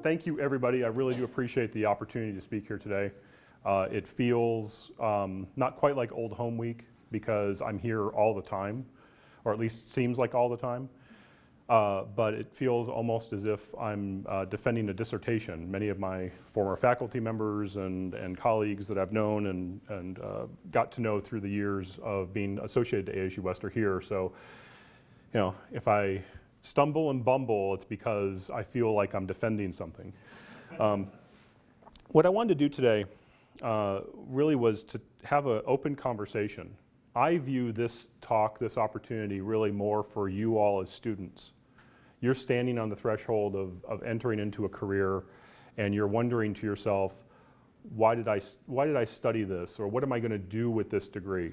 thank you everybody. I really do appreciate the opportunity to speak here today. It feels not quite like old home week because I'm here all the time, or at least seems like all the time. But it feels almost as if I'm defending a dissertation. Many of my former faculty members and colleagues that I've known and got to know through the years of being associated to ASU West are here. So, you know, if I stumble and bumble, it's because I feel like I'm defending something. What I wanted to do today really was to have an open conversation. I view this talk, this opportunity, really more for you all as students. You're standing on the threshold of entering into a career, and you're wondering to yourself, why did I study this, or what am I going to do with this degree?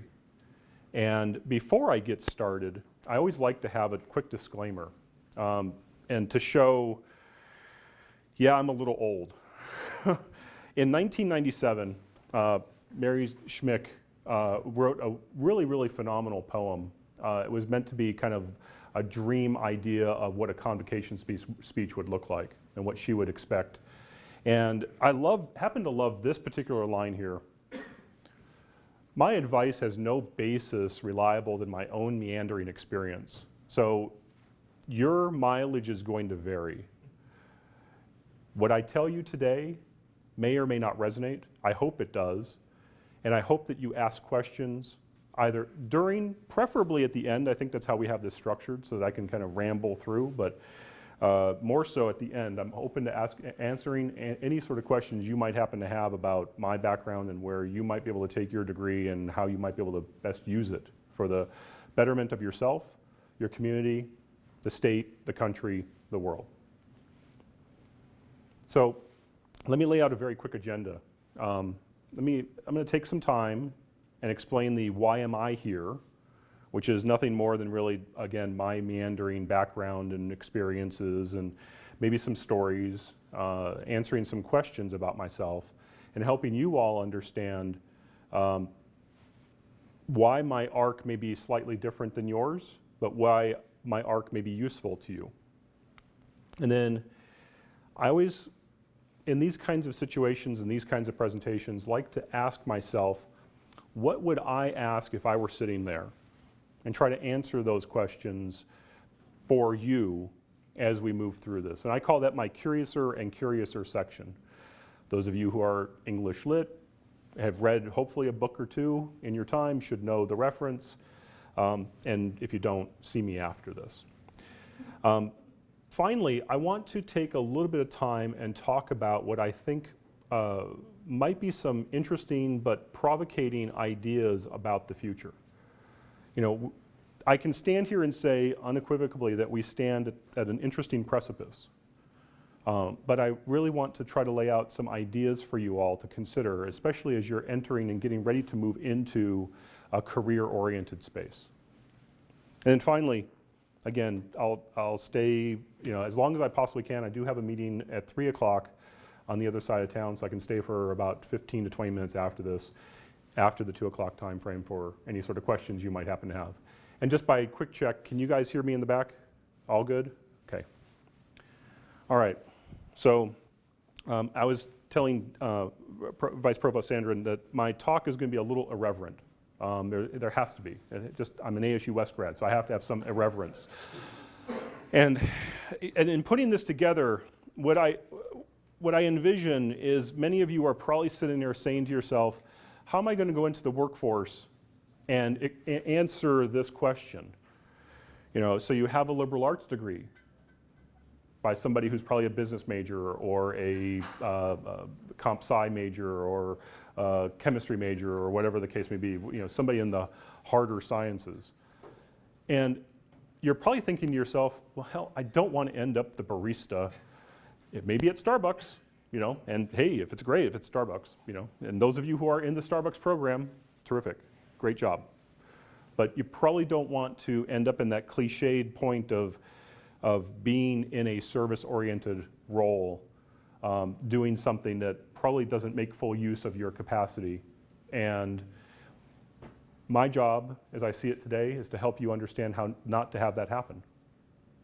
And before I get started, I always like to have a quick disclaimer, and to show, yeah, I'm a little old. In 1997, Mary Schmick wrote a really, really phenomenal poem. It was meant to be kind of a dream idea of what a convocation speech would look like and what she would expect. And I happen to love this particular line here. My advice has no basis reliable than my own meandering experience. So your mileage is going to vary. What I tell you today may or may not resonate. I hope it does. And I hope that you ask questions either during, preferably at the end. I think that's how we have this structured so that I can kind of ramble through, but more so at the end. I'm open to answering any sort of questions you might happen to have about my background and where you might be able to take your degree and how you might be able to best use it for the betterment of yourself, your community, the state, the country, the world. So let me lay out a very quick agenda. I'm going to take some time and explain the why am I here, which is nothing more than really, again, my meandering background and experiences and maybe some stories, answering some questions about myself, and helping you all understand why my arc may be slightly different than yours, but why my arc may be useful to you. And then I always, in these kinds of situations and these kinds of presentations, like to ask myself, what would I ask if I were sitting there? And try to answer those questions for you as we move through this. And I call that my curiouser and curiouser section. Those of you who are English lit, have read hopefully a book or two in your time, should know the reference. And if you don't, see me after this. Finally, I want to take a little bit of time and talk about what I think might be some interesting but provocating ideas about the future. You know, I can stand here and say unequivocally that we stand at an interesting precipice. But I really want to try to lay out some ideas for you all to consider, especially as you're entering and getting ready to move into a career-oriented space. And then finally, again, I'll stay, you know, as long as I possibly can. I do have a meeting at 3 o'clock on the other side of town, so I can stay for about 15 to 20 minutes after this, after the 2 o'clock time frame for any sort of questions you might happen to have. And just by a quick check, can you guys hear me in the back? All good? Okay. All right. So I was telling Vice Provost Sandrin that my talk is going to be a little irreverent. There has to be. I'm an ASU West grad, so I have to have some irreverence. And in putting this together, what I envision is many of you are probably sitting there saying to yourself, how am I going to go into the workforce and answer this question? You know, so you have a liberal arts degree by somebody who's probably a business major or a comp sci major or chemistry major or whatever the case may be, you know, somebody in the harder sciences. And you're probably thinking to yourself, well, hell, I don't want to end up the barista. It may be at Starbucks, you know, and hey, if it's great, if it's Starbucks, you know, and those of you who are in the Starbucks program, terrific, great job. But you probably don't want to end up in that cliched point of being in a service-oriented role, doing something that probably doesn't make full use of your capacity. And my job, as I see it today, is to help you understand how not to have that happen,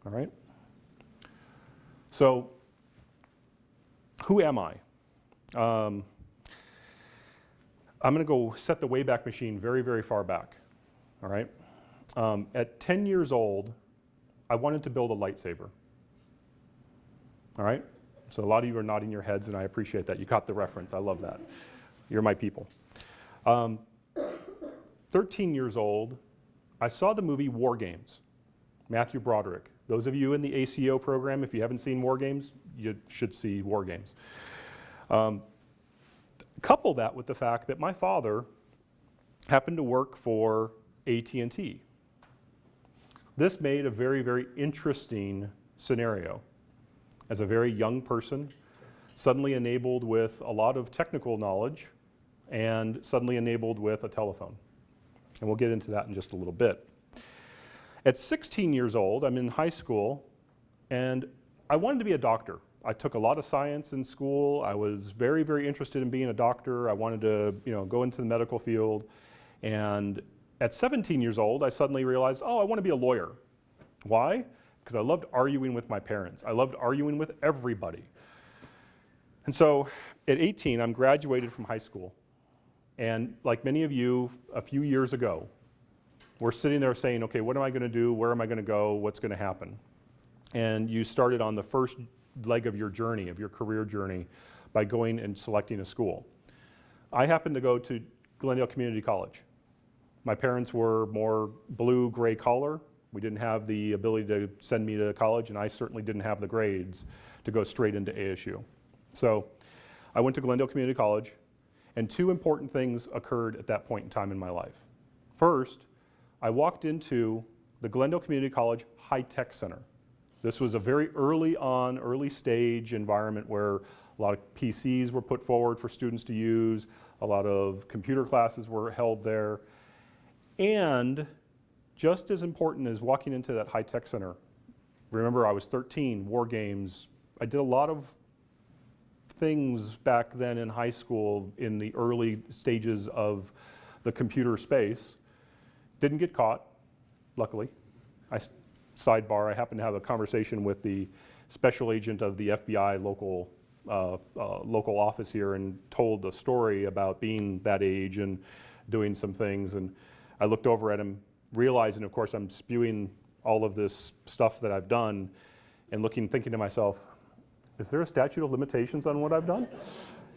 all right? So who am I? I'm going to go set the Wayback Machine very, very far back, all right? At 10 years old, I wanted to build a lightsaber, all right? So a lot of you are nodding your heads, and I appreciate that. You caught the reference. I love that. You're my people. 13 years old, I saw the movie War Games, Matthew Broderick. Those of you in the ACO program, if you haven't seen War Games, you should see War Games. Couple that with the fact that my father happened to work for AT&T. This made a very, very interesting scenario. As a very young person, suddenly enabled with a lot of technical knowledge and suddenly enabled with a telephone. And we'll get into that in just a little bit. At 16 years old, I'm in high school, and I wanted to be a doctor. I took a lot of science in school. I was very, very interested in being a doctor. I wanted to, go into the medical field. And at 17 years old, I suddenly realized, I want to be a lawyer. Why? Because I loved arguing with my parents. I loved arguing with everybody. And so at 18, I'm graduated from high school. And like many of you, a few years ago, we're sitting there saying, okay, what am I going to do? Where am I going to go? What's going to happen? And you started on the first leg of your journey, of your career journey, by going and selecting a school. I happened to go to Glendale Community College. My parents were more blue, gray collar. We didn't have the ability to send me to college, and I certainly didn't have the grades to go straight into ASU. So I went to Glendale Community College, and two important things occurred at that point in time in my life. First, I walked into the Glendale Community College High-Tech Center. This was a very early stage environment where a lot of PCs were put forward for students to use, a lot of computer classes were held there, and just as important as walking into that high-tech center, remember I was 13, War Games. I did a lot of things back then in high school in the early stages of the computer space. Didn't get caught, luckily. Sidebar, I happened to have a conversation with the special agent of the FBI local office here and told the story about being that age and doing some things. And I looked over at him, realizing, of course, I'm spewing all of this stuff that I've done and thinking to myself, is there a statute of limitations on what I've done?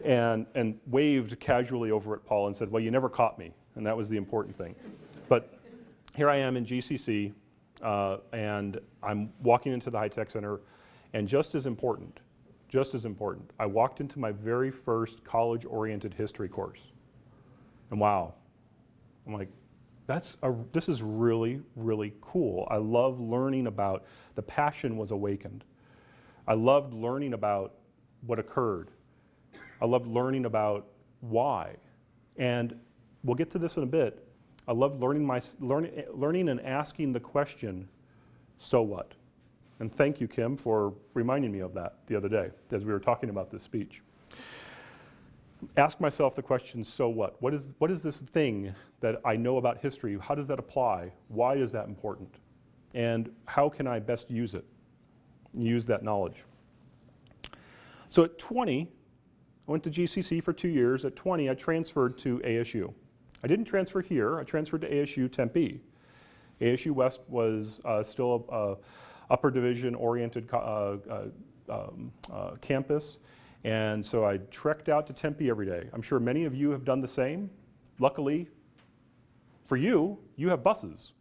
And waved casually over at Paul and said, well, you never caught me. And that was the important thing. But here I am in GCC. And I'm walking into the high-tech center, and just as important, I walked into my very first college-oriented history course. And wow, I'm like, this is really, really cool. I love learning about, the passion was awakened. I loved learning about what occurred. I loved learning about why. And we'll get to this in a bit. I loved learning and asking the question, so what? And thank you, Kim, for reminding me of that the other day as we were talking about this speech. Ask myself the question, so what? What is this thing that I know about history? How does that apply? Why is that important? And how can I best use it? Use that knowledge. So at 20, I went to GCC for 2 years. At 20, I transferred to ASU. I didn't transfer here. I transferred to ASU Tempe. ASU West was still a upper division oriented campus, and so I trekked out to Tempe every day. I'm sure many of you have done the same. Luckily for you, you have buses.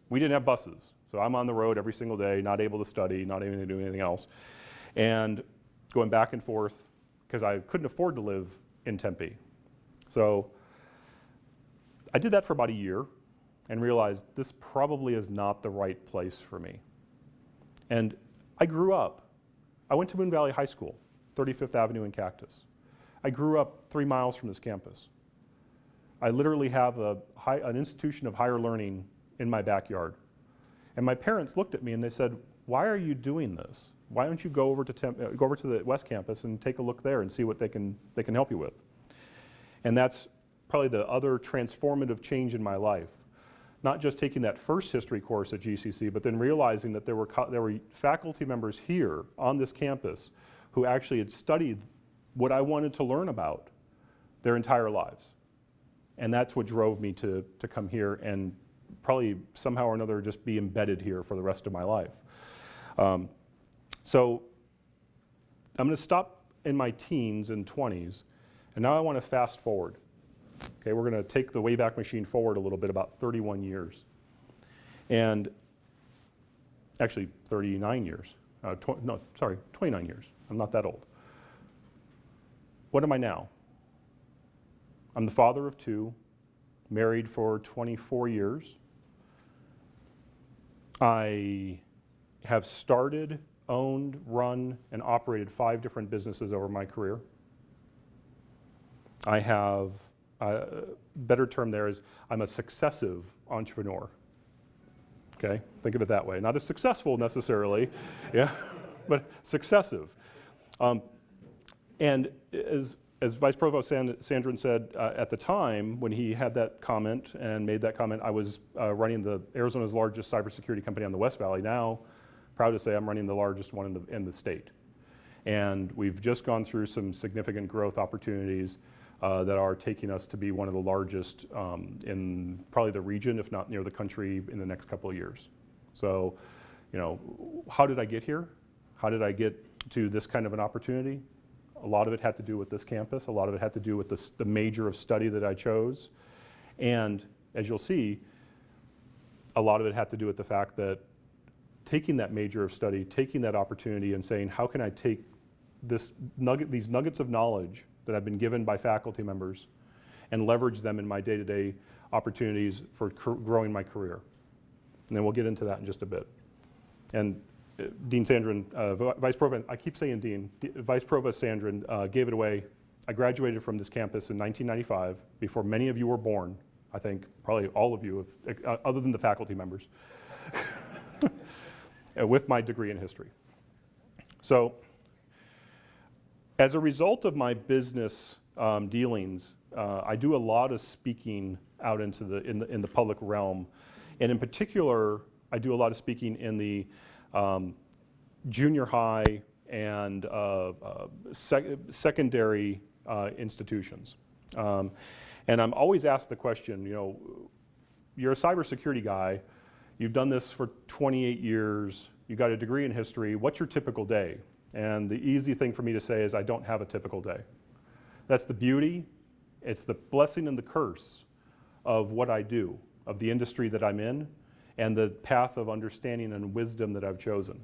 We didn't have buses, so I'm on the road every single day, not able to study, not able to do anything else, and going back and forth because I couldn't afford to live in Tempe. So I did that for about a year and realized this probably is not the right place for me. And I grew up. I went to Moon Valley High School, 35th Avenue in Cactus. I grew up 3 miles from this campus. I literally have an institution of higher learning in my backyard. And my parents looked at me and they said, why are you doing this? Why don't you go over to the West Campus and take a look there and see what they can help you with? And that's probably the other transformative change in my life. Not just taking that first history course at GCC, but then realizing that there were faculty members here on this campus who actually had studied what I wanted to learn about their entire lives. And that's what drove me to come here and probably somehow or another just be embedded here for the rest of my life. So I'm going to stop in my teens and 20s, and now I want to fast forward. Okay, we're going to take the Wayback Machine forward a little bit, about 31 years. And actually 39 years. 29 years. I'm not that old. What am I now? I'm the father of 2, married for 24 years. I have started, owned, run, and operated 5 different businesses over my career. I have, a better term there is, I'm a successive entrepreneur. Okay, think of it that way. Not as successful necessarily, yeah, but successive. And as Vice Provost Sandrin said at the time, when he had that comment and made that comment, I was running Arizona's largest cybersecurity company on the West Valley. Now, proud to say I'm running the largest one in the state. And we've just gone through some significant growth opportunities that are taking us to be one of the largest in probably the region, if not near the country, in the next couple of years. So, you know, how did I get here? How did I get to this kind of an opportunity? A lot of it had to do with this campus. A lot of it had to do with the major of study that I chose. And as you'll see, a lot of it had to do with the fact that taking that major of study, taking that opportunity and saying, how can I take these nuggets of knowledge that I've been given by faculty members and leverage them in my day-to-day opportunities for growing my career. And then we'll get into that in just a bit. And Dean Sandrin, Vice Provost, I keep saying Dean, Vice Provost Sandrin gave it away. I graduated from this campus in 1995, before many of you were born. I think probably all of you, other than the faculty members, with my degree in history. So, as a result of my business dealings, I do a lot of speaking out into in the public realm, and in particular, I do a lot of speaking in the junior high and secondary institutions. And I'm always asked the question, you know, you're a cybersecurity guy, you've done this for 28 years, you got a degree in history, what's your typical day? And the easy thing for me to say is I don't have a typical day. That's the beauty, it's the blessing and the curse of what I do, of the industry that I'm in, and the path of understanding and wisdom that I've chosen.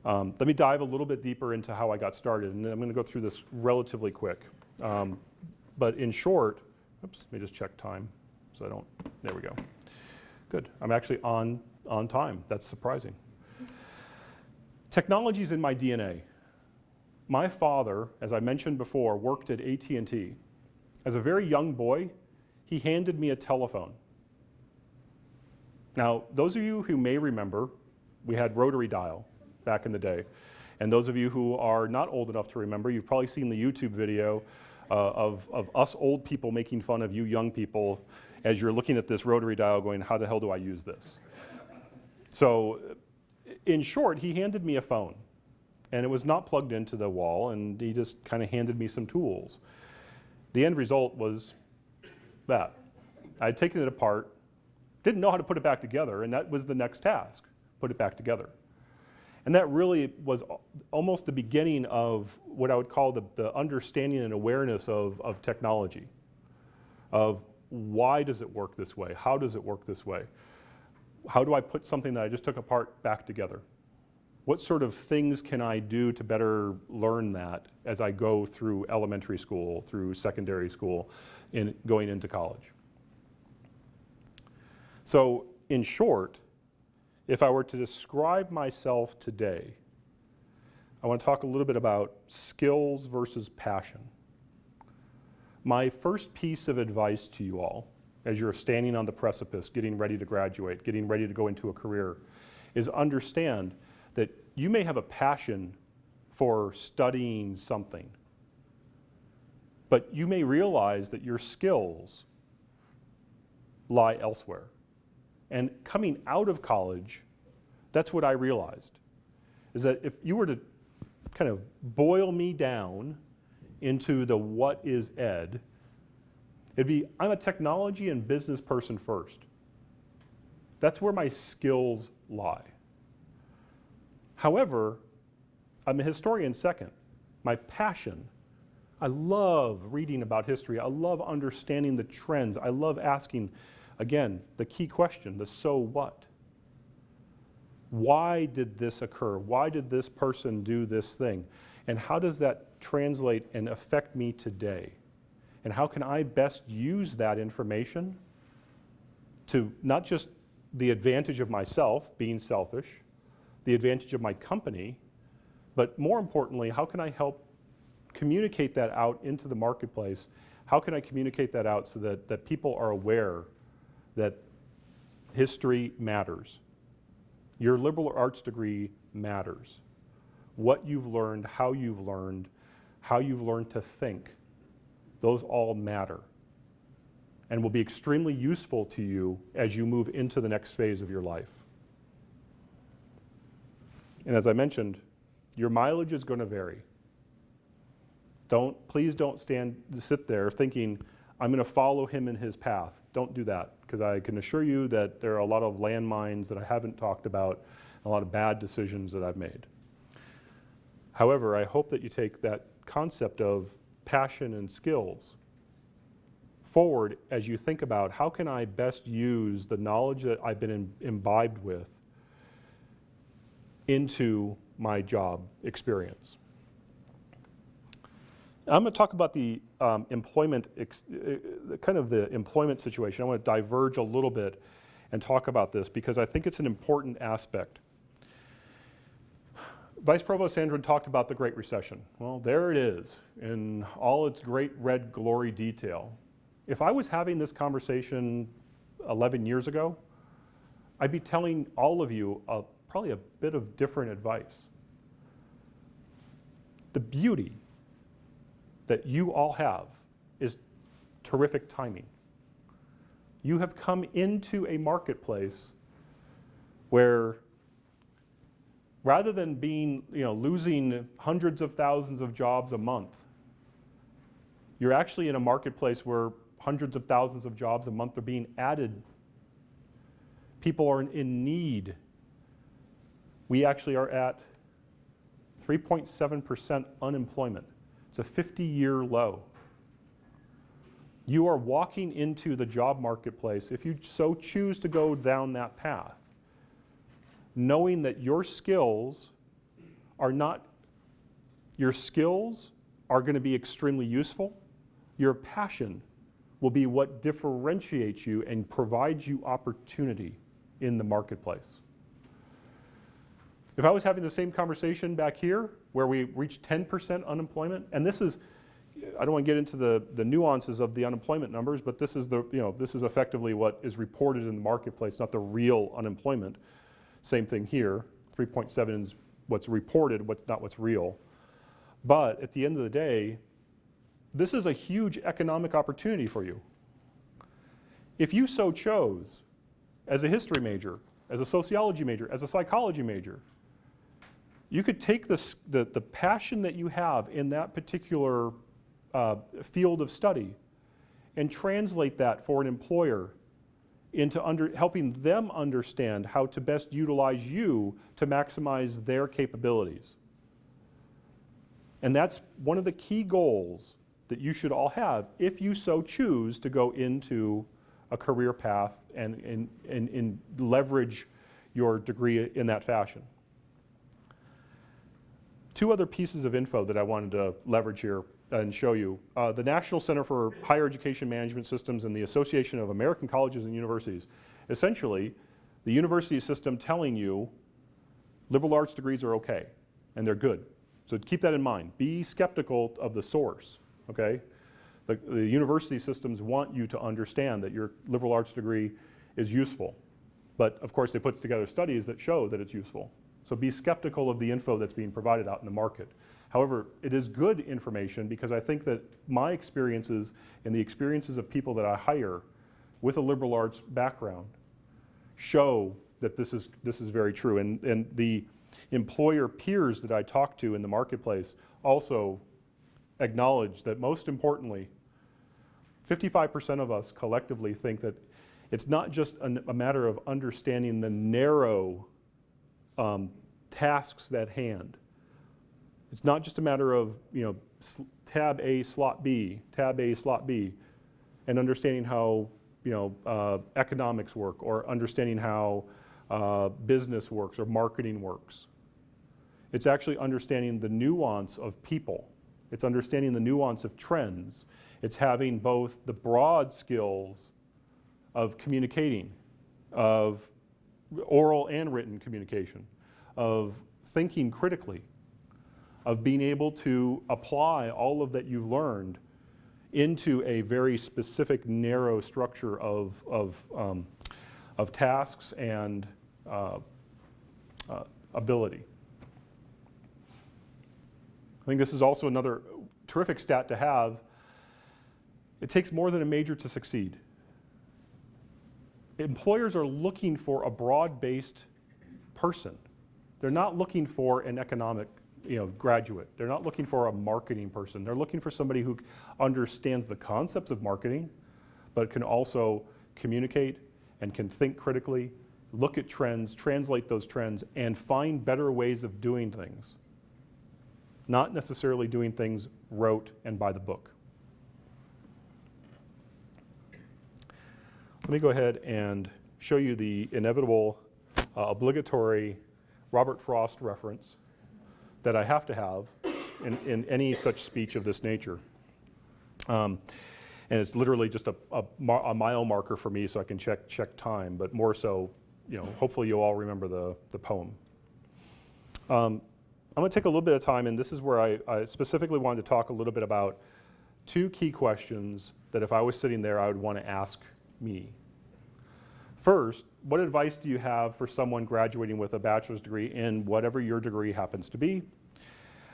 Let me dive a little bit deeper into how I got started, and then I'm going to go through this relatively quick. But in short, oops, let me just check time so I don't, there we go. Good, I'm actually on time, that's surprising. Technology's in my DNA. My father, as I mentioned before, worked at AT&T. As a very young boy, he handed me a telephone. Now, those of you who may remember, we had rotary dial back in the day. And those of you who are not old enough to remember, you've probably seen the YouTube video of us old people making fun of you young people as you're looking at this rotary dial going, how the hell do I use this? So, in short, he handed me a phone. And it was not plugged into the wall, and he just kind of handed me some tools. The end result was that. I had taken it apart, didn't know how to put it back together, and that was the next task, put it back together. And that really was almost the beginning of what I would call the understanding and awareness of technology, of why does it work this way? How does it work this way? How do I put something that I just took apart back together? What sort of things can I do to better learn that as I go through elementary school, through secondary school, and going into college? So, in short, if I were to describe myself today, I want to talk a little bit about skills versus passion. My first piece of advice to you all, as you're standing on the precipice, getting ready to graduate, getting ready to go into a career, is understand that you may have a passion for studying something, but you may realize that your skills lie elsewhere. And coming out of college, that's what I realized, is that if you were to kind of boil me down into the what is Ed, it'd be I'm a technology and business person first. That's where my skills lie. However, I'm a historian second. My passion, I love reading about history. I love understanding the trends. I love asking, again, the key question, the so what? Why did this occur? Why did this person do this thing? And how does that translate and affect me today? And how can I best use that information to not just the advantage of myself, being selfish, the advantage of my company, but more importantly, how can I help communicate that out into the marketplace? How can I communicate that out so that people are aware that history matters? Your liberal arts degree matters. What you've learned, how you've learned to think, those all matter and will be extremely useful to you as you move into the next phase of your life. And as I mentioned, your mileage is going to vary. Please don't sit there thinking, I'm going to follow him in his path. Don't do that, because I can assure you that there are a lot of landmines that I haven't talked about, a lot of bad decisions that I've made. However, I hope that you take that concept of passion and skills forward as you think about how can I best use the knowledge that I've been imbibed with into my job experience. I'm going to talk about the employment situation. I want to diverge a little bit and talk about this because I think it's an important aspect. Vice Provost Sandrin talked about the Great Recession. Well, there it is in all its great red glory detail. If I was having this conversation 11 years ago, I'd be telling all of you probably a bit of different advice. The beauty that you all have is terrific timing. You have come into a marketplace where rather than losing hundreds of thousands of jobs a month, you're actually in a marketplace where hundreds of thousands of jobs a month are being added. People are in need. We actually are at 3.7% unemployment. It's a 50-year low. You are walking into the job marketplace, if you so choose to go down that path, knowing that your skills are going to be extremely useful. Your passion will be what differentiates you and provides you opportunity in the marketplace. If I was having the same conversation back here, where we reached 10% unemployment, and this is, I don't want to get into the nuances of the unemployment numbers, but this is this is effectively what is reported in the marketplace, not the real unemployment. Same thing here, 3.7 is what's reported, not what's real. But at the end of the day, this is a huge economic opportunity for you. If you so chose, as a history major, as a sociology major, as a psychology major, you could take the passion that you have in that particular field of study and translate that for an employer into helping them understand how to best utilize you to maximize their capabilities. And that's one of the key goals that you should all have if you so choose to go into a career path and leverage your degree in that fashion. Two other pieces of info that I wanted to leverage here and show you. The National Center for Higher Education Management Systems and the Association of American Colleges and Universities. Essentially, the university system telling you liberal arts degrees are okay and they're good. So keep that in mind. Be skeptical of the source, okay? The university systems want you to understand that your liberal arts degree is useful. But of course, they put together studies that show that it's useful. So be skeptical of the info that's being provided out in the market. However, it is good information because I think that my experiences and the experiences of people that I hire with a liberal arts background show that this is very true. And employer peers that I talk to in the marketplace also acknowledge that most importantly, 55% of us collectively think that it's not just a matter of understanding the narrow tasks at hand. It's not just a matter of, tab A, slot B, tab A, slot B, and understanding how, economics work, or understanding how business works or marketing works. It's actually understanding the nuance of people. It's understanding the nuance of trends. It's having both the broad skills of communicating, of oral and written communication, of thinking critically, of being able to apply all of that you've learned into a very specific, narrow structure of tasks and ability. I think this is also another terrific stat to have. It takes more than a major to succeed. Employers are looking for a broad-based person. They're not looking for an economic graduate. They're not looking for a marketing person. They're looking for somebody who understands the concepts of marketing, but can also communicate and can think critically, look at trends, translate those trends, and find better ways of doing things. Not necessarily doing things rote and by the book. Let me go ahead and show you the inevitable, obligatory Robert Frost reference that I have to have in any such speech of this nature. And it's literally just a mile marker for me so I can check time, but more so, hopefully you all remember the poem. I'm going to take a little bit of time, and this is where I specifically wanted to talk a little bit about two key questions that if I was sitting there, I would want to ask me. First, what advice do you have for someone graduating with a bachelor's degree in whatever your degree happens to be,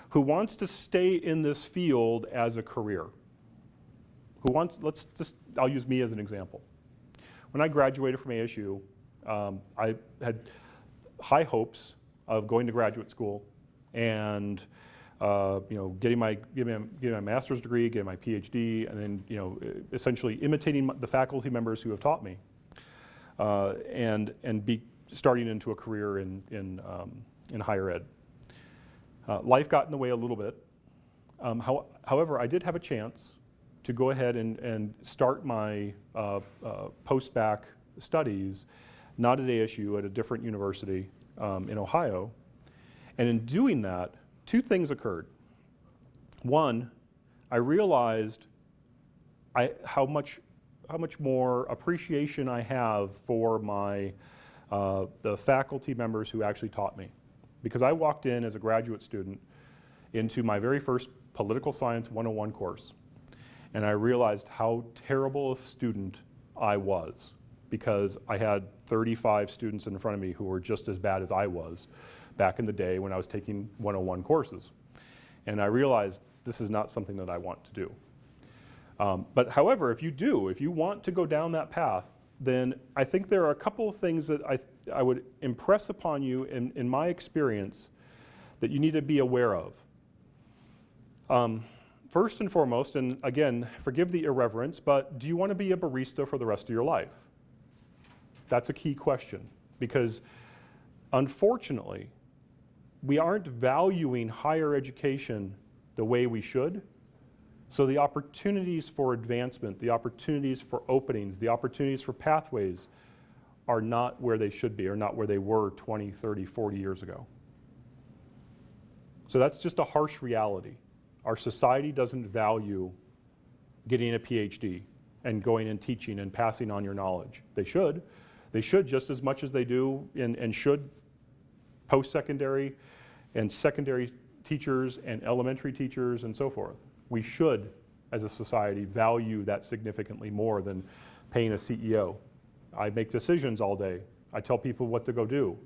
who wants to stay in this field as a career? I'll use me as an example. When I graduated from ASU, I had high hopes of going to graduate school and getting my master's degree, getting my PhD, and then essentially imitating the faculty members who have taught me, and be starting into a career in higher ed. Life got in the way a little bit. However, I did have a chance to go ahead and start my post-bac studies, not at ASU, at a different university in Ohio. And in doing that, two things occurred. One, I realized how much more appreciation I have for the faculty members who actually taught me. Because I walked in as a graduate student into my very first Political Science 101 course, and I realized how terrible a student I was, because I had 35 students in front of me who were just as bad as I was back in the day when I was taking 101 courses. And I realized this is not something that I want to do. But however, if you want to go down that path, then I think there are a couple of things that I would impress upon you in my experience that you need to be aware of. First and foremost, and again, forgive the irreverence, but do you want to be a barista for the rest of your life? That's a key question, because unfortunately, we aren't valuing higher education the way we should. So the opportunities for advancement, the opportunities for openings, the opportunities for pathways are not where they should be, or not where they were 20, 30, 40 years ago. So that's just a harsh reality. Our society doesn't value getting a PhD and going and teaching and passing on your knowledge. They should. They should just as much as they do and should post-secondary and secondary teachers and elementary teachers and so forth. We should, as a society, value that significantly more than paying a CEO. I make decisions all day. I tell people what to go do.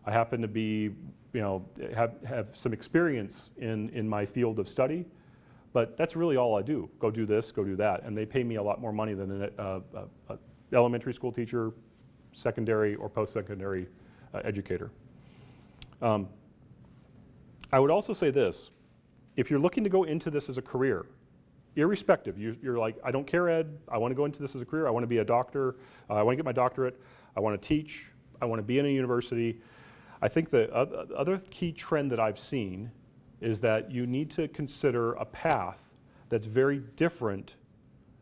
I happen to be, have some experience in my field of study, but that's really all I do. Go do this, go do that, and they pay me a lot more money than an elementary school teacher, secondary or post-secondary educator. I would also say this, if you're looking to go into this as a career, irrespective, you're like, I don't care, Ed, I want to go into this as a career, I want to be a doctor, I want to get my doctorate, I want to teach, I want to be in a university. I think the other key trend that I've seen is that you need to consider a path that's very different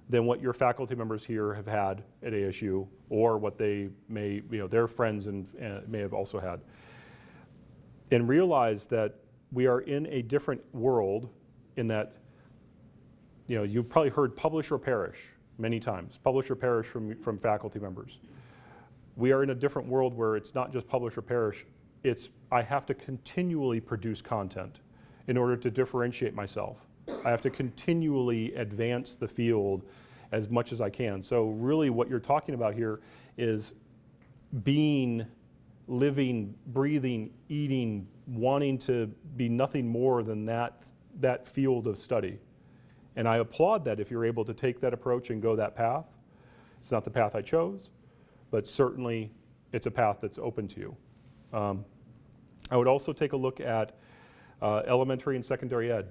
than what your faculty members here have had at ASU, or what they may, their friends may have also had. And realize that we are in a different world in that, you've probably heard publish or perish many times, publish or perish from faculty members. We are in a different world where it's not just publish or perish, it's I have to continually produce content in order to differentiate myself. I have to continually advance the field as much as I can. So really what you're talking about here is being, living, breathing, eating, wanting to be nothing more than that field of study. And I applaud that if you're able to take that approach and go that path. It's not the path I chose, but certainly it's a path that's open to you. I would also take a look at elementary and secondary ed.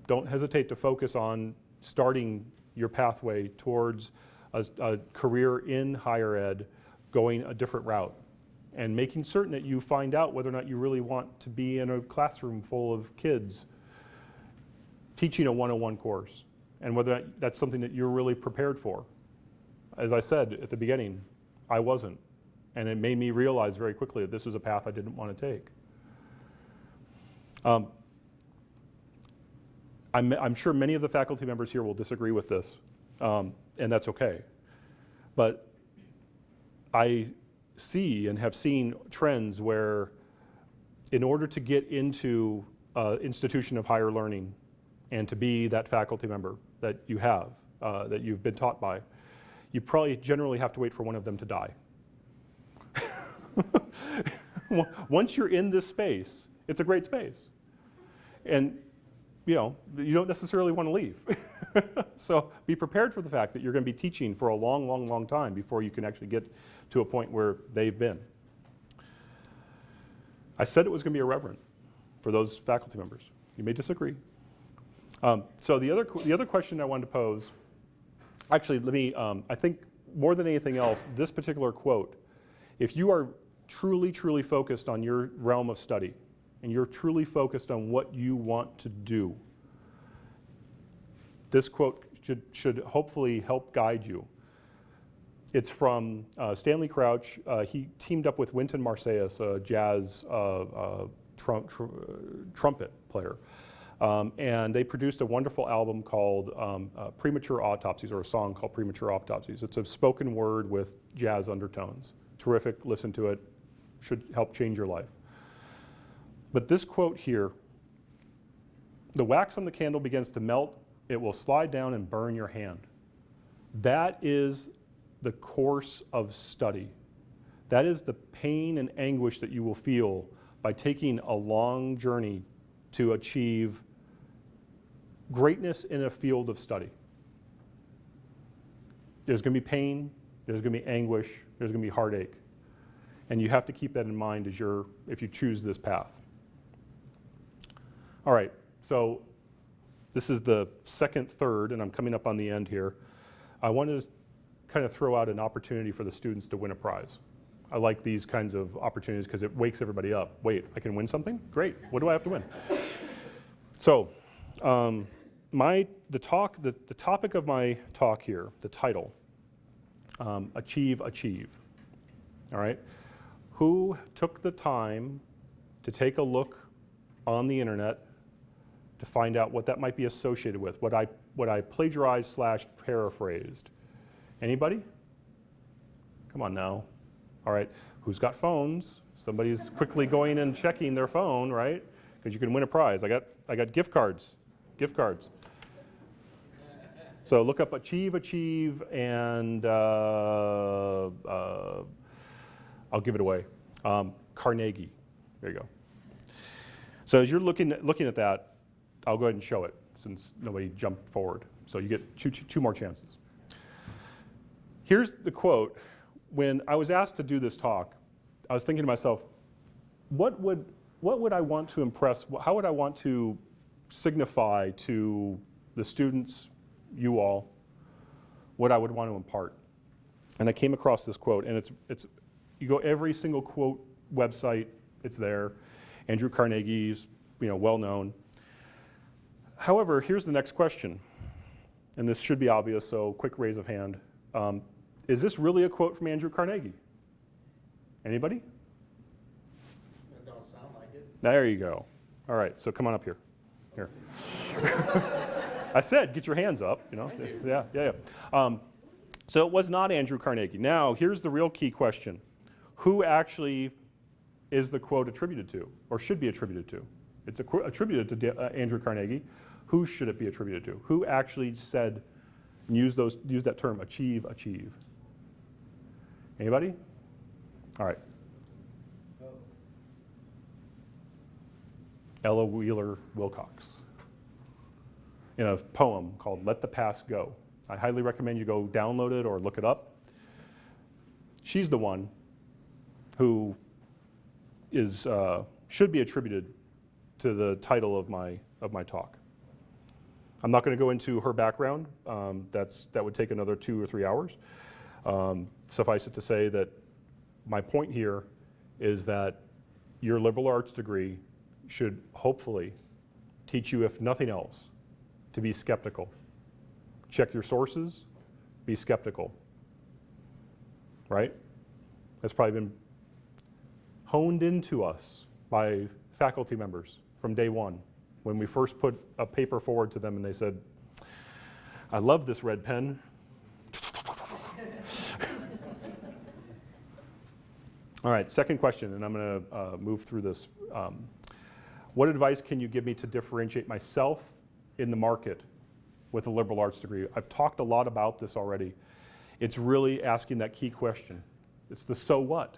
Don't hesitate to focus on starting your pathway towards a career in higher ed, going a different route, and making certain that you find out whether or not you really want to be in a classroom full of kids teaching a 101 course, and whether that's something that you're really prepared for. As I said at the beginning, I wasn't, and it made me realize very quickly that this was a path I didn't want to take. I'm sure many of the faculty members here will disagree with this, and that's okay. But I see and have seen trends where in order to get into an institution of higher learning and to be that faculty member that you have, that you've been taught by, you probably generally have to wait for one of them to die. Once you're in this space, it's a great space. And you don't necessarily want to leave. So be prepared for the fact that you're going to be teaching for a long, long, long time before you can actually get to a point where they've been. I said it was going to be irreverent for those faculty members. You may disagree. So the other question I wanted to pose, actually, let me, I think more than anything else, this particular quote, if you are truly, truly focused on your realm of study, and you're truly focused on what you want to do, this quote should hopefully help guide you. It's from Stanley Crouch. He teamed up with Wynton Marsalis, a jazz trumpet player. And they produced a wonderful album called Premature Autopsies, or a song called Premature Autopsies. It's a spoken word with jazz undertones. Terrific, listen to it, should help change your life. But this quote here, the wax on the candle begins to melt, it will slide down and burn your hand. That is the course of study. That is the pain and anguish that you will feel by taking a long journey to achieve greatness in a field of study. There's going to be pain, there's going to be anguish, there's going to be heartache. And you have to keep that in mind if you choose this path. All right, so this is the third, and I'm coming up on the end here. I wanted to kind of throw out an opportunity for the students to win a prize. I like these kinds of opportunities because it wakes everybody up. Wait, I can win something? Great, what do I have to win? So, the topic of my talk here, the title, Achieve, Achieve. All right, who took the time to take a look on the internet to find out what that might be associated with, what I plagiarized / paraphrased? Anybody? Come on now. All right, who's got phones? Somebody's quickly going and checking their phone, right? Because you can win a prize. I got gift cards. So look up Achieve, and I'll give it away. Carnegie. There you go. So as you're looking at that, I'll go ahead and show it since nobody jumped forward. So you get two more chances. Here's the quote. When I was asked to do this talk, I was thinking to myself, what would what would I want to impress, how would I want to signify to the students, you all, what I would want to impart? And I came across this quote, and it's you go every single quote website, it's there. Andrew Carnegie's, well known. However, here's the next question, and this should be obvious, so quick raise of hand. Is this really a quote from Andrew Carnegie? Anybody? It don't sound like it. There you go. All right, so come on up here. Here. I said, get your hands up. Thank you. Yeah. So it was not Andrew Carnegie. Now, here's the real key question. Who actually is the quote attributed to, or should be attributed to? It's attributed to Andrew Carnegie. Who should it be attributed to? Who actually said, use that term, achieve? Anybody? All right. Ella Wheeler Wilcox, in a poem called Let the Past Go. I highly recommend you go download it or look it up. She's the one who should be attributed to the title of my talk. I'm not going to go into her background. That would take another 2 or 3 hours. Suffice it to say that my point here is that your liberal arts degree should hopefully teach you, if nothing else, to be skeptical. Check your sources, be skeptical, right? That's probably been honed into us by faculty members from day one. When we first put a paper forward to them and they said, I love this red pen. All right, second question, and I'm going to move through this. What advice can you give me to differentiate myself in the market with a liberal arts degree? I've talked a lot about this already. It's really asking that key question. It's the so what.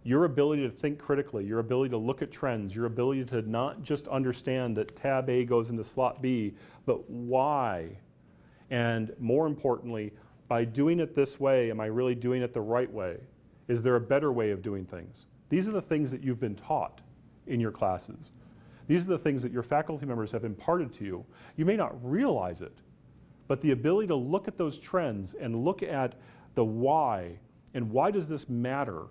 Your ability to think critically, your ability to look at trends, your ability to not just understand that tab A goes into slot B, but why? And more importantly, by doing it this way, am I really doing it the right way? Is there a better way of doing things? These are the things that you've been taught in your classes. These are the things that your faculty members have imparted to you. You may not realize it, but the ability to look at those trends and look at the why, and why does this matter,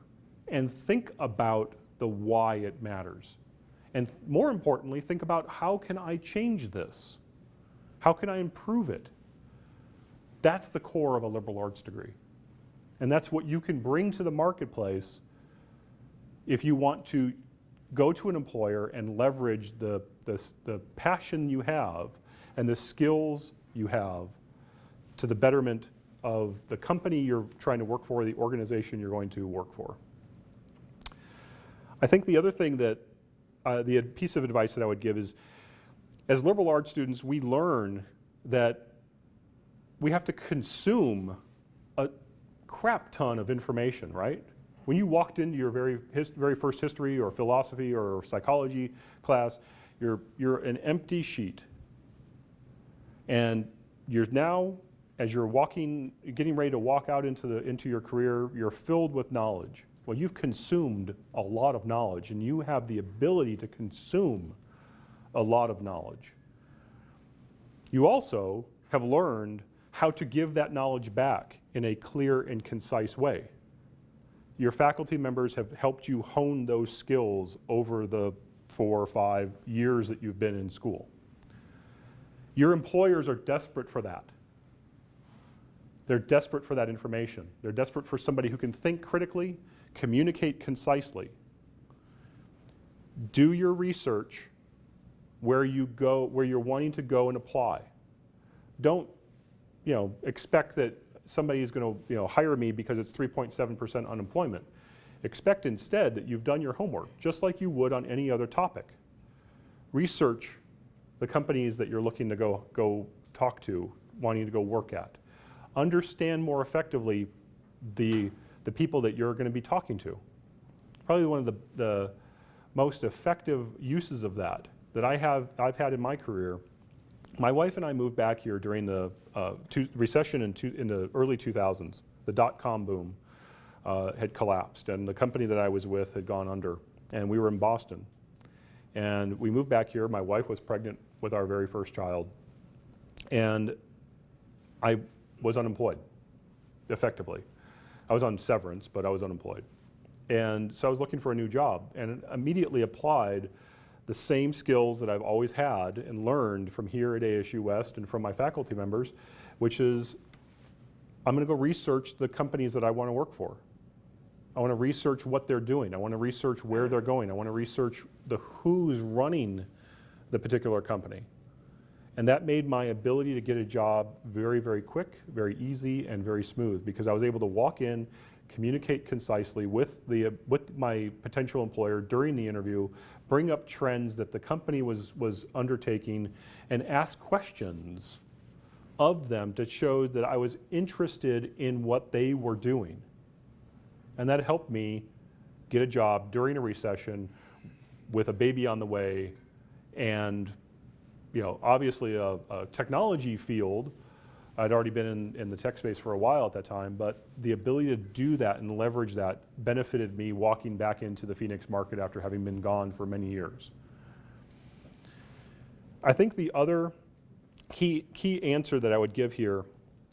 and think about the why it matters. And more importantly, think about how can I change this? How can I improve it? That's the core of a liberal arts degree. And that's what you can bring to the marketplace if you want to go to an employer and leverage the passion you have and the skills you have to the betterment of the company you're trying to work for, the organization you're going to work for. I think the other thing that, the piece of advice that I would give is, as liberal arts students, we learn that we have to consume a crap ton of information, right? When you walked into your very first history or philosophy or psychology class, you're an empty sheet. And you're now, as you're getting ready to walk out into your career, you're filled with knowledge. Well, you've consumed a lot of knowledge, and you have the ability to consume a lot of knowledge. You also have learned how to give that knowledge back in a clear and concise way. Your faculty members have helped you hone those skills over the 4 or 5 years that you've been in school. Your employers are desperate for that. They're desperate for that information. They're desperate for somebody who can think critically, communicate concisely. Do your research where you're wanting to go and apply. Don't, expect that somebody is going to, hire me because it's 3.7% unemployment. Expect instead that you've done your homework, just like you would on any other topic. Research the companies that you're looking to go talk to, wanting to go work at. Understand more effectively the people that you're going to be talking to. Probably one of the most effective uses of that I've had in my career. My wife and I moved back here during the recession in the early 2000s. The dot-com boom had collapsed, and the company that I was with had gone under. and we were in Boston. And we moved back here. My wife was pregnant with our very first child, and I was unemployed, effectively. I was on severance, but I was unemployed. And so I was looking for a new job, and immediately applied the same skills that I've always had and learned from here at ASU West and from my faculty members, which is I'm going to go research the companies that I want to work for. I want to research what they're doing. I want to research where they're going. I want to research the who's running the particular company. And that made my ability to get a job very, very quick, very easy, and very smooth, because I was able to walk in, communicate concisely with my potential employer during the interview, bring up trends that the company was undertaking, and ask questions of them to show that I was interested in what they were doing. And that helped me get a job during a recession with a baby on the way, and obviously a technology field. I'd already been in the tech space for a while at that time, but the ability to do that and leverage that benefited me walking back into the Phoenix market after having been gone for many years. I think the other key answer that I would give here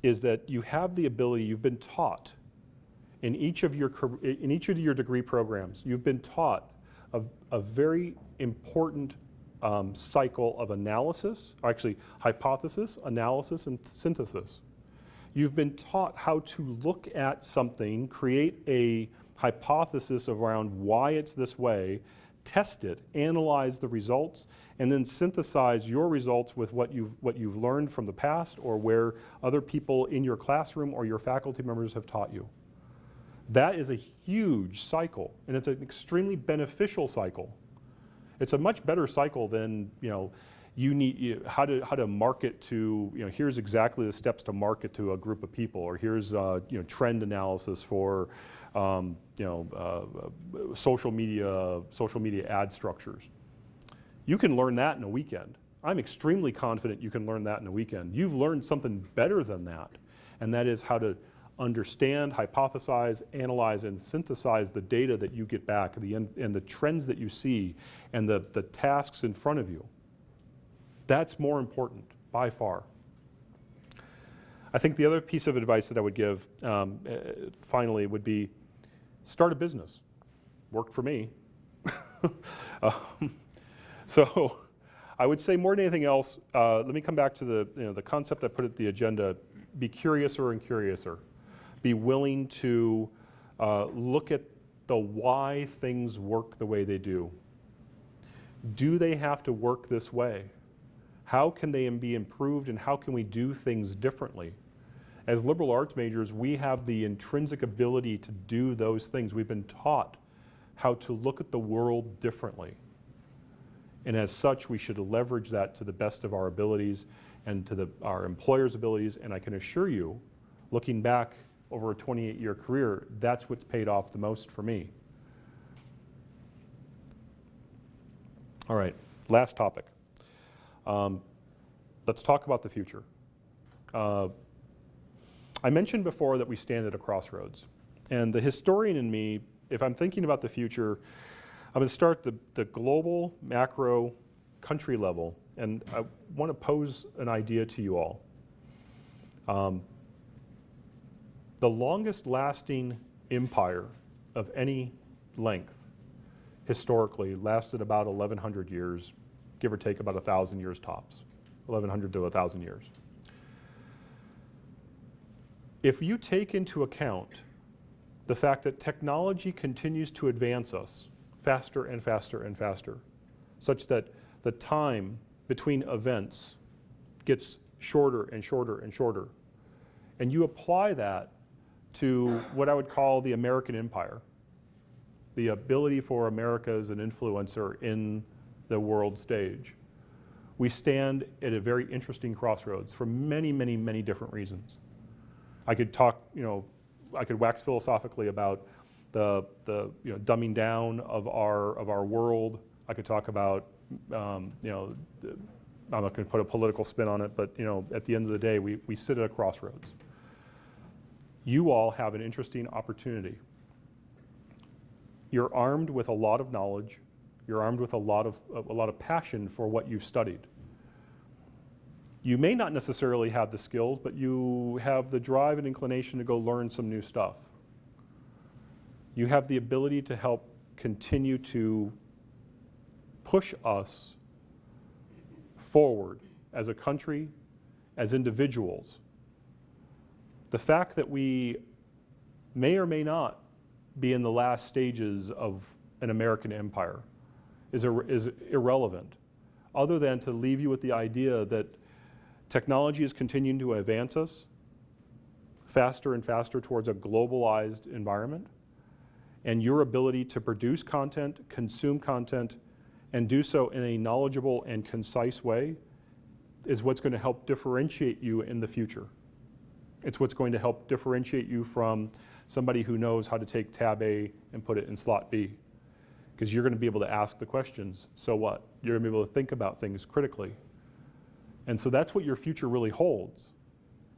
is that you have the ability, you've been taught in each of your degree programs, you've been taught a very important cycle of analysis, or actually hypothesis, analysis, and synthesis. You've been taught how to look at something, create a hypothesis around why it's this way, test it, analyze the results, and then synthesize your results with what you've learned from the past or where other people in your classroom or your faculty members have taught you. That is a huge cycle, and it's an extremely beneficial cycle. It's a much better cycle than how to market to here's exactly the steps to market to a group of people, or here's trend analysis for social media ad structures. You can learn that in a weekend. I'm extremely confident you can learn that in a weekend. You've learned something better than that, and that is how to understand, hypothesize, analyze, and synthesize the data that you get back and the trends that you see and the tasks in front of you. That's more important by far. I think the other piece of advice that I would give finally would be start a business. Worked for me. So I would say more than anything else, let me come back to the concept I put at the agenda: be curiouser and curiouser. Be willing to look at the why things work the way they do. Do they have to work this way? How can they be improved, and how can we do things differently? As liberal arts majors, we have the intrinsic ability to do those things. We've been taught how to look at the world differently. And as such, we should leverage that to the best of our abilities and to our employers' abilities. And I can assure you, looking back over a 28-year career, that's what's paid off the most for me. All right, last topic. Let's talk about the future. I mentioned before that we stand at a crossroads. And the historian in me, if I'm thinking about the future, I'm going to start the global, macro, country level, and I want to pose an idea to you all. The longest lasting empire of any length historically lasted about 1,100 years, give or take about 1,000 years tops, 1,100 to 1,000 years. If you take into account the fact that technology continues to advance us faster and faster and faster, such that the time between events gets shorter and shorter and shorter, and you apply that to what I would call the American empire, the ability for America as an influencer in the world stage, we stand at a very interesting crossroads for many, many, many different reasons. I could talk, I could wax philosophically about the dumbing down of our world. I could talk about, I'm not going to put a political spin on it, but at the end of the day, we sit at a crossroads. You all have an interesting opportunity. You're armed with a lot of knowledge. You're armed with a lot of passion for what you've studied. You may not necessarily have the skills, but you have the drive and inclination to go learn some new stuff. You have the ability to help continue to push us forward as a country, as individuals. The fact that we may or may not be in the last stages of an American empire is irrelevant, other than to leave you with the idea that technology is continuing to advance us faster and faster towards a globalized environment, and your ability to produce content, consume content, and do so in a knowledgeable and concise way is what's going to help differentiate you in the future. It's what's going to help differentiate you from somebody who knows how to take tab A and put it in slot B. Because you're going to be able to ask the questions, so what? You're going to be able to think about things critically. And so that's what your future really holds.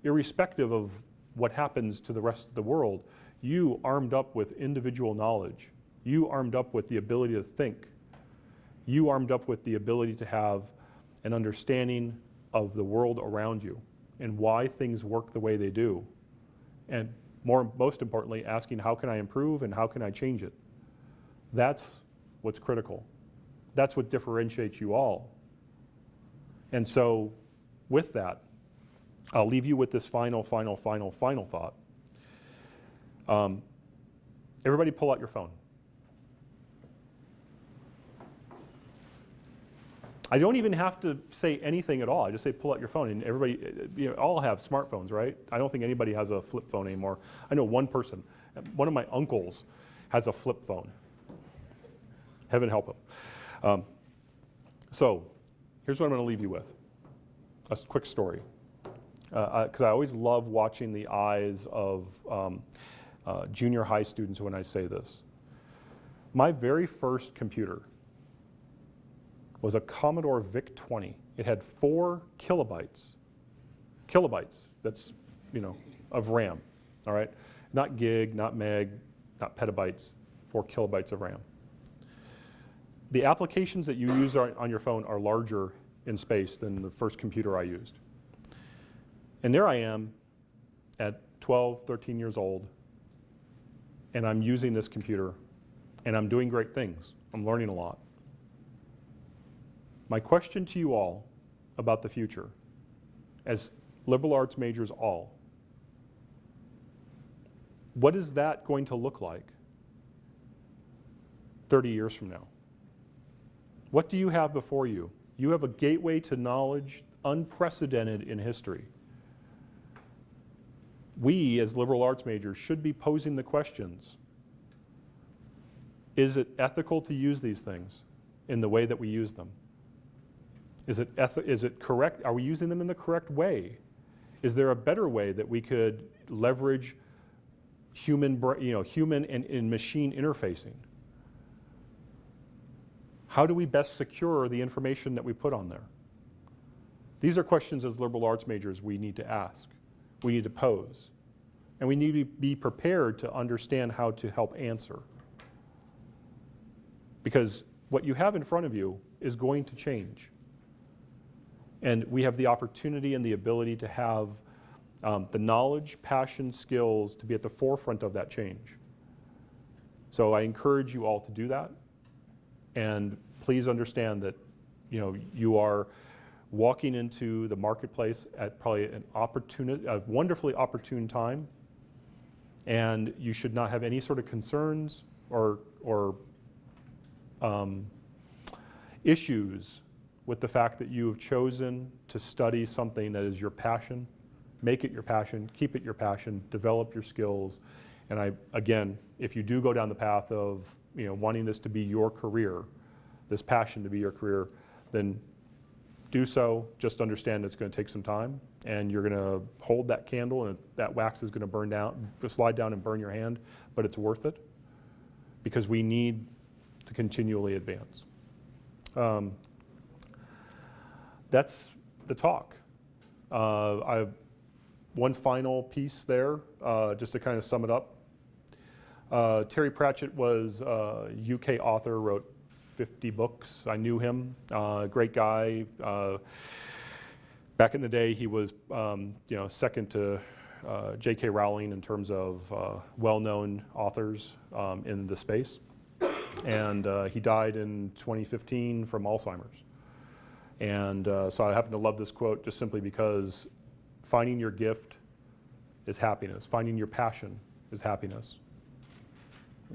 Irrespective of what happens to the rest of the world, you armed up with individual knowledge, you armed up with the ability to think, you armed up with the ability to have an understanding of the world around you and why things work the way they do. And most importantly, asking how can I improve and how can I change it? That's what's critical. That's what differentiates you all. And so with that, I'll leave you with this final thought. Everybody pull out your phone. I don't even have to say anything at all. I just say pull out your phone, and everybody, all have smartphones, right? I don't think anybody has a flip phone anymore. I know one person, one of my uncles has a flip phone. Heaven help him. So here's what I'm going to leave you with. A quick story. Because I always love watching the eyes of junior high students when I say this. My very first computer was a Commodore VIC-20. It had 4 kilobytes. Kilobytes, that's, of RAM, all right? Not gig, not meg, not petabytes, 4 kilobytes of RAM. The applications that you use on your phone are larger in space than the first computer I used. And there I am at 12, 13 years old, and I'm using this computer, and I'm doing great things. I'm learning a lot. My question to you all about the future, as liberal arts majors all, what is that going to look like 30 years from now? What do you have before you? You have a gateway to knowledge unprecedented in history. We, as liberal arts majors, should be posing the questions. Is it ethical to use these things in the way that we use them? Is it correct? Are we using them in the correct way? Is there a better way that we could leverage human and machine interfacing? How do we best secure the information that we put on there? These are questions as liberal arts majors we need to ask, we need to pose, and we need to be prepared to understand how to help answer. Because what you have in front of you is going to change. And we have the opportunity and the ability to have the knowledge, passion, skills to be at the forefront of that change. So I encourage you all to do that. And please understand that you are walking into the marketplace at probably a wonderfully opportune time. And you should not have any sort of concerns or issues with the fact that you have chosen to study something that is your passion. Make it your passion, keep it your passion, develop your skills. And again, if you do go down the path of wanting this to be your career, this passion to be your career, then do so. Just understand it's going to take some time, and you're going to hold that candle, and that wax is going to burn down, slide down and burn your hand, but it's worth it because we need to continually advance. That's the talk. I have one final piece there, just to kind of sum it up. Terry Pratchett was a UK author, wrote 50 books. I knew him, great guy. Back in the day, he was second to J.K. Rowling in terms of well-known authors in the space. And he died in 2015 from Alzheimer's. And so I happen to love this quote just simply because finding your gift is happiness. Finding your passion is happiness.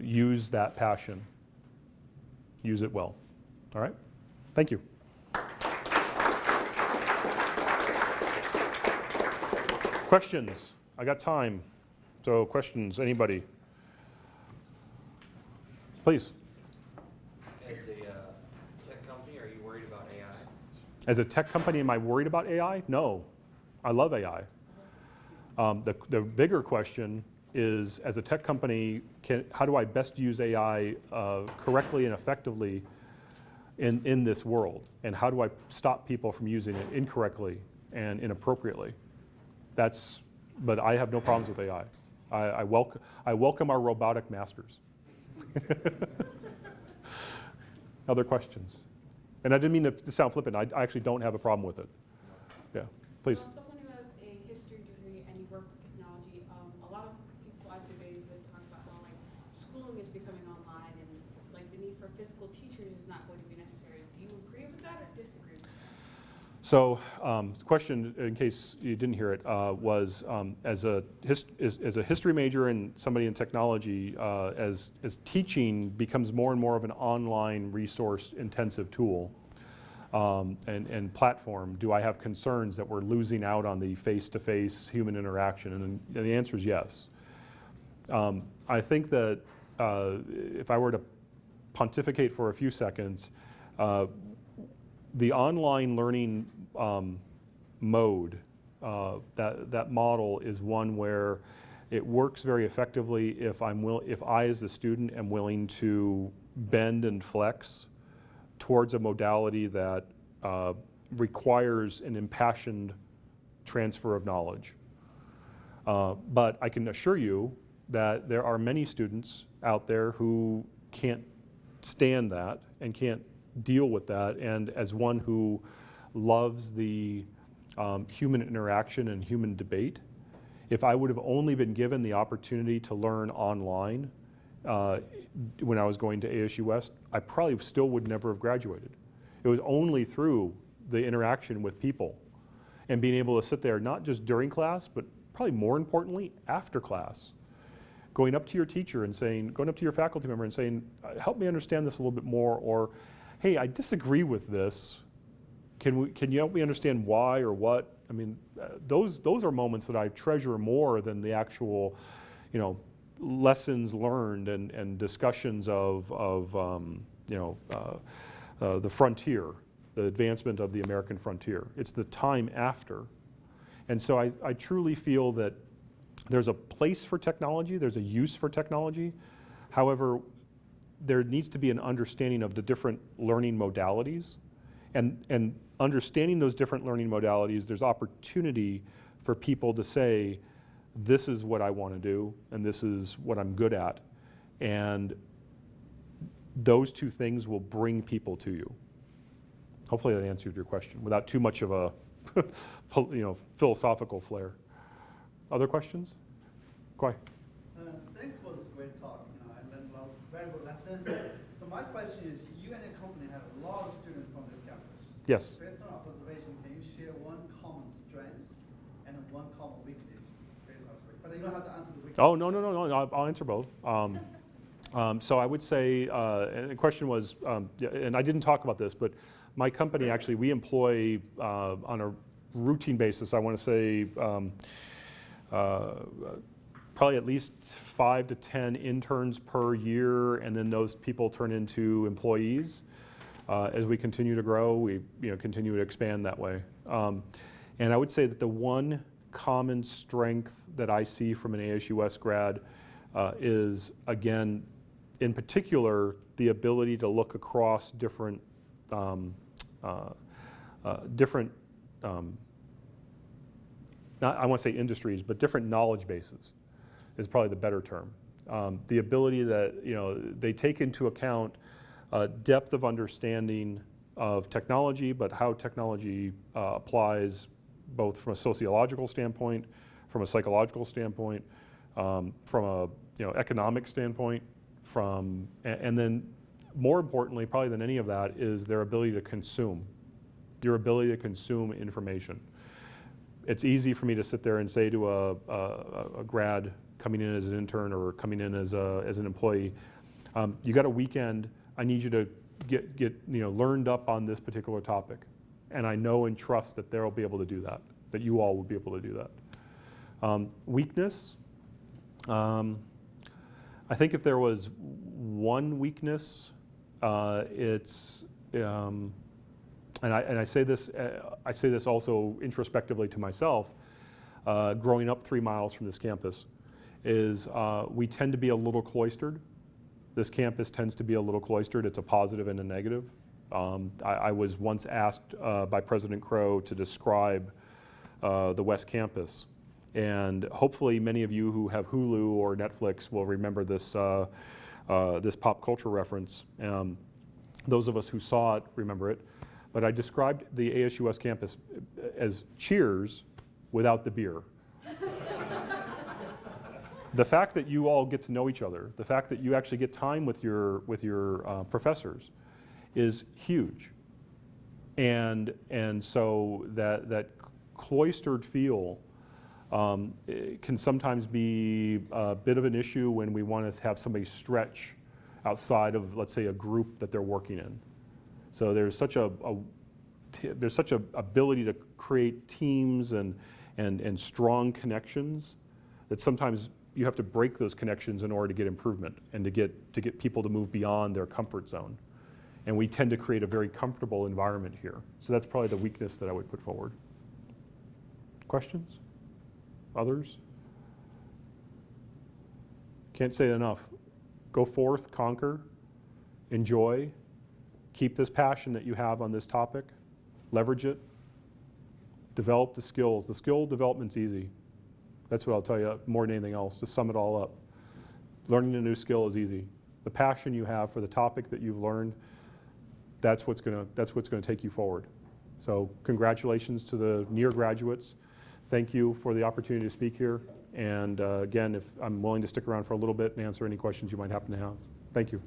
Use that passion. Use it well. All right? Thank you. Questions? I got time. So questions, anybody? Please. As a tech company, are you worried about AI? As a tech company, am I worried about AI? No. I love AI. The bigger question is, as a tech company, how do I best use AI correctly and effectively in this world? And how do I stop people from using it incorrectly and inappropriately? But I have no problems with AI. I welcome our robotic masters. Other questions? And I didn't mean to sound flippant. I actually don't have a problem with it. Yeah, please. Someone who has a history degree and you work with technology, a lot of people I've debated with talk about how schooling is becoming online and the need for physical teachers is not going to be necessary. Do you agree with that or disagree with that? So the question, in case you didn't hear it, was as a history major and somebody in technology, as teaching becomes more and more of an online resource-intensive tool and platform, do I have concerns that we're losing out on the face-to-face human interaction? And the answer is yes. I think that if I were to pontificate for a few seconds, the online learning mode, that model is one where it works very effectively if I as the student am willing to bend and flex towards a modality that requires an impassioned transfer of knowledge. But I can assure you that there are many students out there who can't stand that and can't deal with that, and as one who loves the human interaction and human debate, if I would have only been given the opportunity to learn online when I was going to ASU West, I probably still would never have graduated. It was only through the interaction with people and being able to sit there not just during class, but probably more importantly, after class. Going up to your teacher and going up to your faculty member and saying, help me understand this a little bit more, or hey, I disagree with this. Can you help me understand why or what? I mean, those are moments that I treasure more than the actual, lessons learned and discussions of the frontier, the advancement of the American frontier. It's the time after. And so I truly feel that there's a place for technology, there's a use for technology. However, there needs to be an understanding of the different learning modalities. And understanding those different learning modalities, there's opportunity for people to say, this is what I want to do, and this is what I'm good at. And those two things will bring people to you. Hopefully that answered your question without too much of a philosophical flair. Other questions? Go ahead. Thanks for this great talk. I learned a lot of valuable lessons. So my question is, you and your company have a lot of students from this campus. Yes. Based on observation, can you share one common strength and one common weakness based on observation? But you don't have to answer the weakness. Oh, no, I'll answer both. So I would say, and the question was, and I didn't talk about this, but my company actually, we employ on a routine basis, I want to say, probably at least 5 to 10 interns per year, and then those people turn into employees. As we continue to grow, we continue to expand that way. And I would say that the one common strength that I see from an ASU West grad is, again, in particular, the ability to look across different not, I want to say industries, but different knowledge bases is probably the better term. The ability that, they take into account depth of understanding of technology, but how technology applies both from a sociological standpoint, from a psychological standpoint, from a economic standpoint, and then more importantly, probably than any of that, is their ability to consume, your ability to consume information. It's easy for me to sit there and say to a grad coming in as an intern or coming in as an employee, you got a weekend, I need you to get learned up on this particular topic. And I know and trust that they'll be able to do that you all will be able to do that. Weakness, I think if there was one weakness, it's, and I say this also introspectively to myself, growing up 3 miles from this campus, is we tend to be a little cloistered. This campus tends to be a little cloistered. It's a positive and a negative. I was once asked by President Crow to describe the West Campus. And hopefully many of you who have Hulu or Netflix will remember this, this pop culture reference. Those of us who saw it remember it. But I described the ASU West Campus as Cheers without the beer. The fact that you all get to know each other, the fact that you actually get time with your professors is huge. And so that cloistered feel can sometimes be a bit of an issue when we want to have somebody stretch outside of, let's say, a group that they're working in. So there's such a ability to create teams and strong connections that sometimes you have to break those connections in order to get improvement and to get people to move beyond their comfort zone. And we tend to create a very comfortable environment here. So that's probably the weakness that I would put forward. Questions? Others? Can't say it enough. Go forth, conquer, enjoy, keep this passion that you have on this topic, leverage it, develop the skills. The skill development's easy. That's what I'll tell you more than anything else, to sum it all up. Learning a new skill is easy. The passion you have for the topic that you've learned, that's what's gonna take you forward. So congratulations to the near graduates. Thank you for the opportunity to speak here. And again, if I'm willing to stick around for a little bit and answer any questions you might happen to have. Thank you.